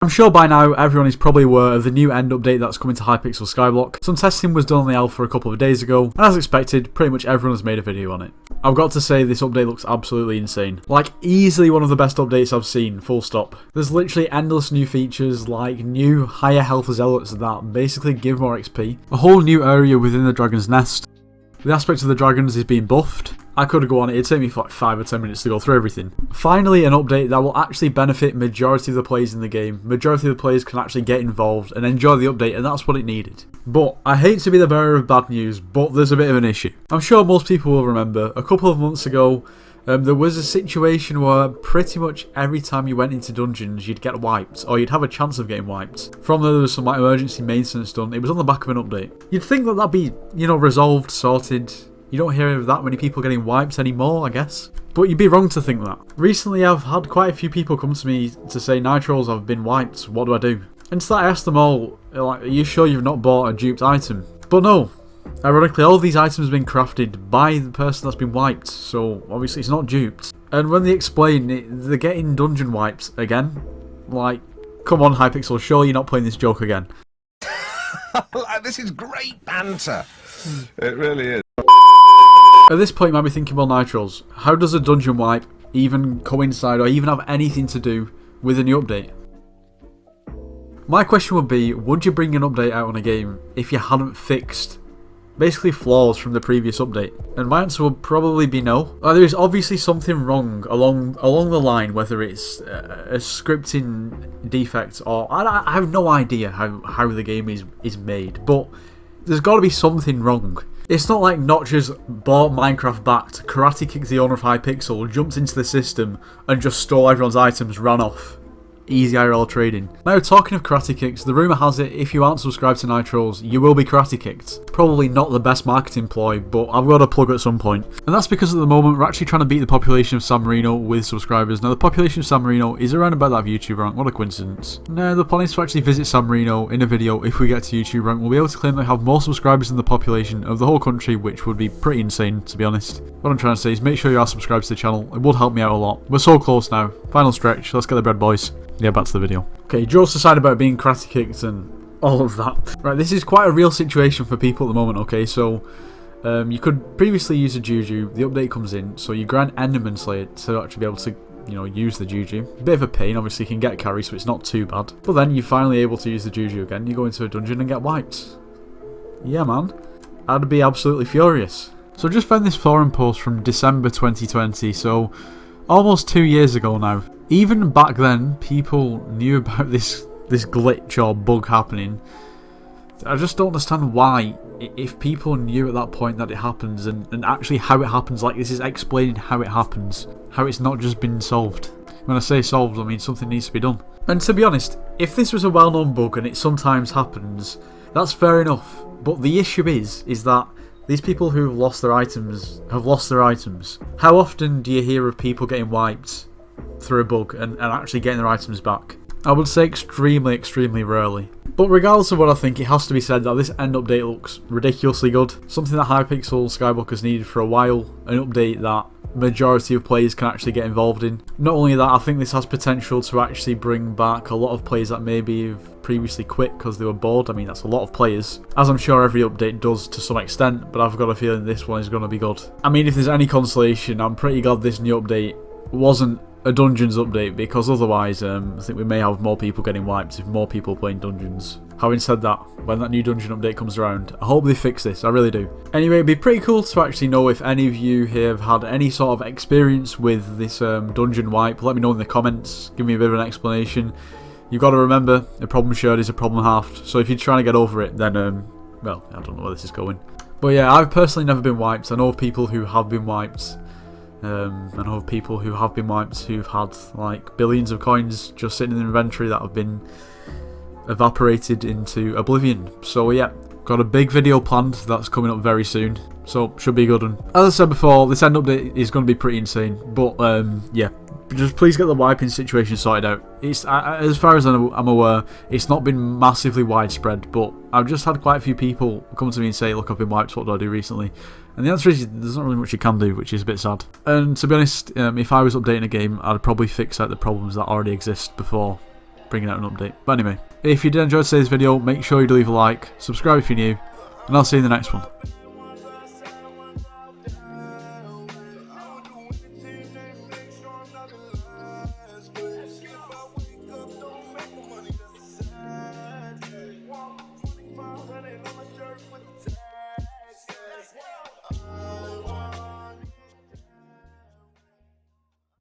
I'm sure by now everyone is probably aware of the new end update that's coming to Hypixel Skyblock. Some testing was done on the alpha a couple of days ago, and as expected, pretty much everyone has made a video on it. I've got to say this update looks absolutely insane. Like, easily one of the best updates I've seen, full stop. There's literally endless new features, like new higher health zealots that basically give more XP. A whole new area within the Dragon's Nest. The aspect of the dragons is being buffed. I could go on, it'd take me for like 5 or 10 minutes to go through everything. Finally, an update that will actually benefit majority of the players in the game. Majority of the players can actually get involved and enjoy the update, and that's what it needed. But I hate to be the bearer of bad news, but there's a bit of an issue. I'm sure most people will remember, a couple of months ago, there was a situation where pretty much every time you went into dungeons, you'd get wiped, or you'd have a chance of getting wiped. From there was some like emergency maintenance done. It was on the back of an update. You'd think that that'd be, resolved, sorted. You don't hear of that many people getting wiped anymore, I guess. But you'd be wrong to think that. Recently, I've had quite a few people come to me to say, Nitrols, I've been wiped, what do I do? And so I asked them all, like, are you sure you've not bought a duped item? But no. Ironically, all these items have been crafted by the person that's been wiped, so obviously it's not duped. And when they explain it, they're getting dungeon wiped again. Like, come on Hypixel, surely you're not playing this joke again. This is great banter. It really is. At this point you might be thinking, well Nitrols, how does a dungeon wipe even coincide or even have anything to do with a new update? My question would be, would you bring an update out on a game if you hadn't fixed basically flaws from the previous update? And my answer would probably be no. There is obviously something wrong along the line, whether it's a scripting defect or I have no idea how the game is made, but there's got to be something wrong. It's not like Notch's bought Minecraft backed, karate kicked the owner of Hypixel, jumped into the system and just stole everyone's items, ran off. Easy IRL trading. Now, talking of karate kicks, the rumour has it if you aren't subscribed to Nitrols, you will be karate kicked. Probably not the best marketing ploy, but I've got a plug at some point. And that's because at the moment we're actually trying to beat the population of San Marino with subscribers. Now, the population of San Marino is around about that of YouTube rank. What a coincidence. Now, the plan is to actually visit San Marino in a video. If we get to YouTube rank, we'll be able to claim that we have more subscribers than the population of the whole country, which would be pretty insane, to be honest. What I'm trying to say is make sure you are subscribed to the channel. It would help me out a lot. We're so close now. Final stretch. Let's get the bread, boys. Yeah, back to the video. Okay, jokes aside about being karate kicked and all of that. Right, this is quite a real situation for people at the moment, okay? So, you could previously use a Juju, the update comes in, so you grant Enderman Slayer to actually be able to, use the Juju. Bit of a pain, obviously you can get carry, so it's not too bad. But then you're finally able to use the Juju again, you go into a dungeon and get wiped. Yeah, man. I'd be absolutely furious. So I just found this forum post from December 2020, so almost 2 years ago now. Even back then, people knew about this glitch or bug happening. I just don't understand why, if people knew at that point that it happens and actually how it happens, like this is explaining how it happens, how it's not just been solved. When I say solved, I mean something needs to be done. And to be honest, if this was a well-known bug and it sometimes happens, that's fair enough. But the issue is that these people who've lost their items have lost their items. How often do you hear of people getting wiped through a bug and actually getting their items back? I would say extremely, extremely rarely. But regardless of what I think, it has to be said that this end update looks ridiculously good. Something that Hypixel Skyblock has needed for a while. An update that majority of players can actually get involved in. Not only that, I think this has potential to actually bring back a lot of players that maybe have previously quit because they were bored. I mean, that's a lot of players, as I'm sure every update does to some extent, but I've got a feeling this one is going to be good. I mean, if there's any consolation, I'm pretty glad this new update wasn't a Dungeons update, because otherwise I think we may have more people getting wiped if more people playing Dungeons. Having said that, when that new Dungeon update comes around, I hope they fix this, I really do. Anyway, it'd be pretty cool to actually know if any of you here have had any sort of experience with this Dungeon wipe. Let me know in the comments, give me a bit of an explanation. You've got to remember, a problem shared is a problem halved, so if you're trying to get over it, then, well, I don't know where this is going. But yeah, I've personally never been wiped. I know of people who have been wiped. I know of people who have been wiped who've had like billions of coins just sitting in the inventory that have been evaporated into oblivion. So yeah, got a big video planned that's coming up very soon, so should be a good one. As I said before, this end update is going to be pretty insane, but yeah, just please get the wiping situation sorted out. It's as far as I'm aware, it's not been massively widespread, but I've just had quite a few people come to me and say, look, I've been wiped, what do I do recently? And the answer is there's not really much you can do, which is a bit sad. And to be honest, if I was updating a game, I'd probably fix out the problems that already exist before bringing out an update. But anyway, if you did enjoy today's video, make sure you do leave a like, subscribe if you're new, and I'll see you in the next one.